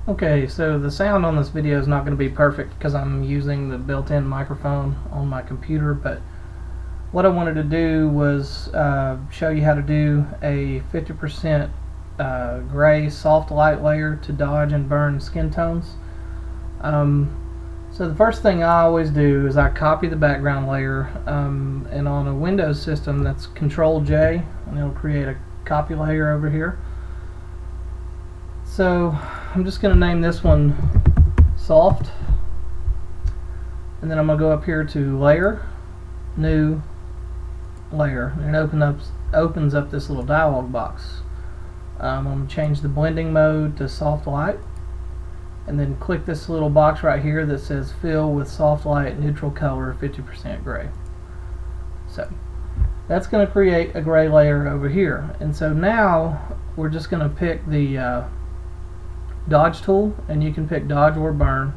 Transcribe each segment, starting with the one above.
Okay, so the sound on this video is not going to be perfect because I'm using the built-in microphone on my computer, but what I wanted to do was show you how to do a 50% gray soft light layer to dodge and burn skin tones. So the first thing I always do is I copy the background layer, and on a Windows system that's Control J, and it'll create a copy layer over here. So I'm just going to name this one soft, and then I'm going to go up here to layer, new layer, and it opens up this little dialog box. I'm going to change the blending mode to soft light, and then click this little box right here that says fill with soft light neutral color 50% gray. So that's going to create a gray layer over here, and so now we're just going to pick the dodge tool, and you can pick dodge or burn.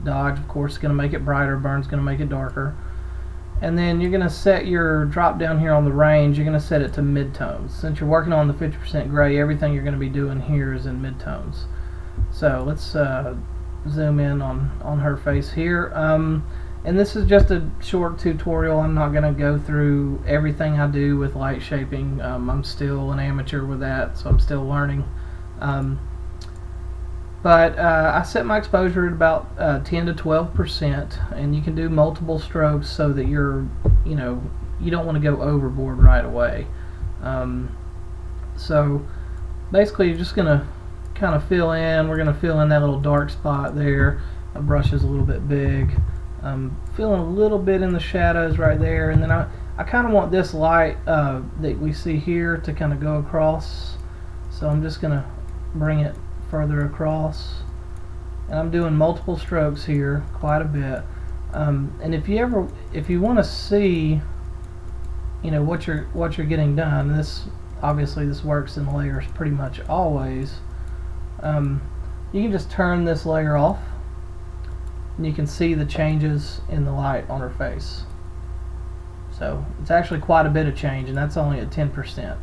Dodge, of course, is going to make it brighter, burn is going to make it darker. And then you're going to set your drop down here on the range, you're going to set it to midtones. Since you're working on the 50% gray, everything you're going to be doing here is in midtones. So let's zoom in on her face here. And this is just a short tutorial. I'm not going to go through everything I do with light shaping. I'm still an amateur with that, so I'm still learning. But I set my exposure at about 10 to 12%, and you can do multiple strokes so that you don't want to go overboard right away. So basically you're just going to kind of fill in. We're going to fill in that little dark spot there. My brush is a little bit big. Filling a little bit in the shadows right there, and then I kind of want this light that we see here to kind of go across. So I'm just going to bring it further across, and I'm doing multiple strokes here, quite a bit. And if you want to see, what you're getting done, this works in layers pretty much always. You can just turn this layer off, and you can see the changes in the light on her face. So it's actually quite a bit of change, and that's only at 10%.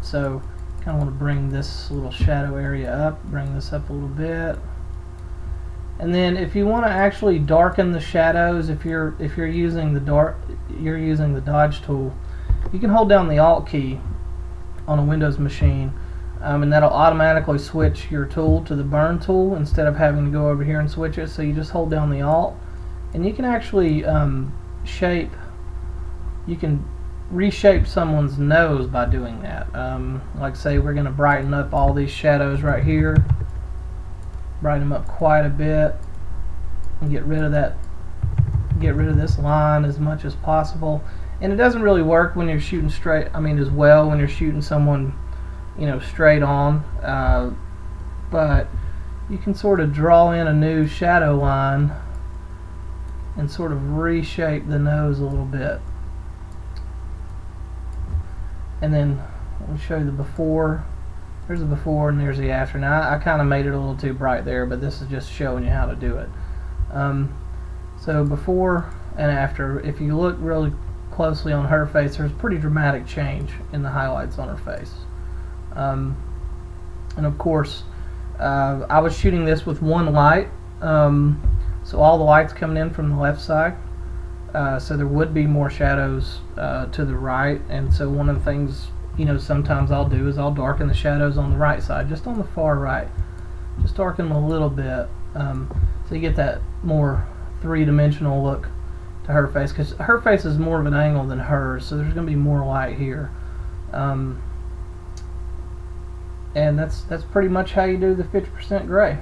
So kind of want to bring this little shadow area up, bring this up a little bit, and then if you want to actually darken the shadows, if you're using the dodge tool, you can hold down the Alt key on a Windows machine, and that'll automatically switch your tool to the burn tool instead of having to go over here and switch it. So you just hold down the Alt, and you can actually reshape someone's nose by doing that. Like say we're going to brighten up all these shadows right here, brighten them up quite a bit, and get rid of this line as much as possible. And it doesn't really work when you're shooting straight, as well when you're shooting someone straight on, but you can sort of draw in a new shadow line and sort of reshape the nose a little bit. And then I'll show you the before. There's the before and there's the after. Now I kind of made it a little too bright there, but this is just showing you how to do it. So before and after, if you look really closely on her face, there's a pretty dramatic change in the highlights on her face. And of course, I was shooting this with one light, so all the light's coming in from the left side. So there would be more shadows to the right, and so one of the things sometimes I'll do is I'll darken the shadows on the right side, just on the far right, just darken them a little bit, so you get that more three-dimensional look to her face, because her face is more of an angle than hers, so there's going to be more light here, and that's pretty much how you do the 50% gray.